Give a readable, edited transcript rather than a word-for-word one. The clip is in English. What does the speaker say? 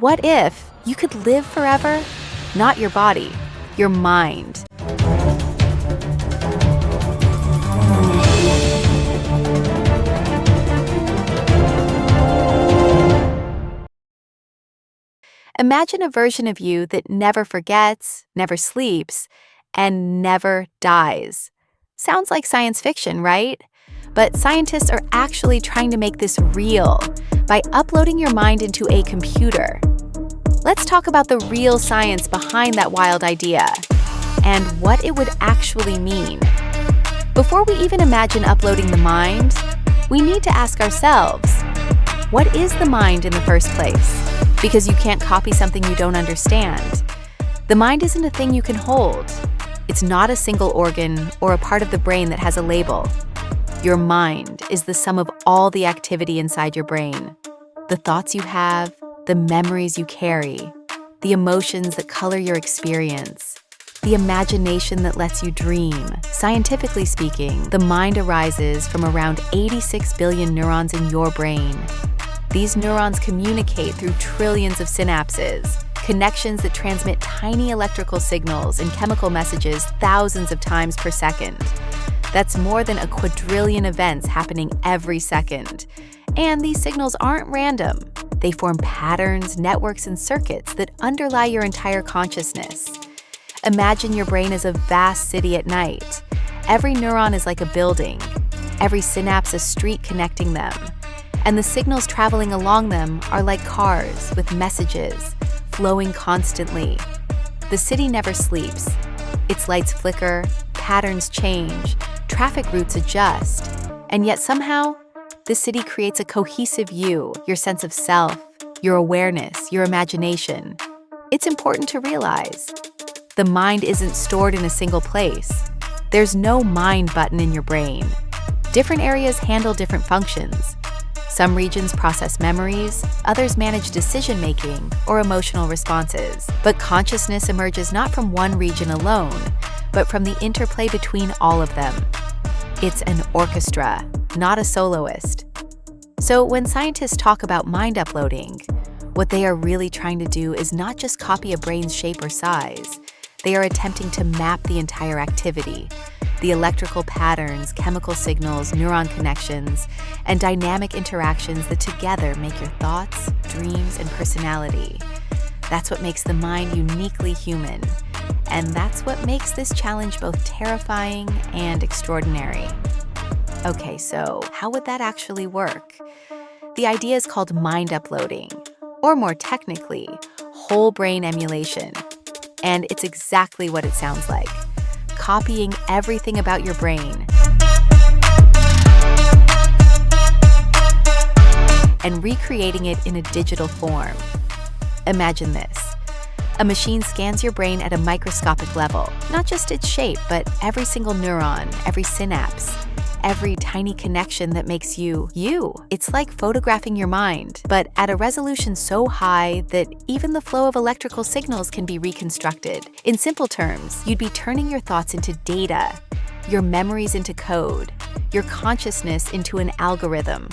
What if you could live forever? Not your body, your mind. Imagine a version of you that never forgets, never sleeps, and never dies. Sounds like science fiction, right? But scientists are actually trying to make this real by uploading your mind into a computer. Let's talk about the real science behind that wild idea and what it would actually mean. Before we even imagine uploading the mind, we need to ask ourselves, what is the mind in the first place? Because you can't copy something you don't understand. The mind isn't a thing you can hold. It's not a single organ or a part of the brain that has a label. Your mind is the sum of all the activity inside your brain. The thoughts you have, the memories you carry, the emotions that color your experience, the imagination that lets you dream. Scientifically speaking, the mind arises from around 86 billion neurons in your brain. These neurons communicate through trillions of synapses, connections that transmit tiny electrical signals and chemical messages thousands of times per second. That's more than a quadrillion events happening every second. And these signals aren't random. They form patterns, networks, and circuits that underlie your entire consciousness. Imagine your brain as a vast city at night. Every neuron is like a building, every synapse a street connecting them. And the signals traveling along them are like cars with messages flowing constantly. The city never sleeps. Its lights flicker, patterns change, traffic routes adjust, and yet somehow, the city creates a cohesive you, your sense of self, your awareness, your imagination. It's important to realize the mind isn't stored in a single place. There's no mind button in your brain. Different areas handle different functions. Some regions process memories, others manage decision-making or emotional responses. But consciousness emerges not from one region alone, but from the interplay between all of them. It's an orchestra, not a soloist. So when scientists talk about mind uploading, what they are really trying to do is not just copy a brain's shape or size. They are attempting to map the entire activity, the electrical patterns, chemical signals, neuron connections, and dynamic interactions that together make your thoughts, dreams, and personality. That's what makes the mind uniquely human. And that's what makes this challenge both terrifying and extraordinary. Okay, so how would that actually work? The idea is called mind uploading, or more technically, whole brain emulation. And it's exactly what it sounds like. Copying everything about your brain and recreating it in a digital form. Imagine this. A machine scans your brain at a microscopic level, not just its shape, but every single neuron, every synapse, every tiny connection that makes you, you. It's like photographing your mind, but at a resolution so high that even the flow of electrical signals can be reconstructed. In simple terms, you'd be turning your thoughts into data, your memories into code, your consciousness into an algorithm.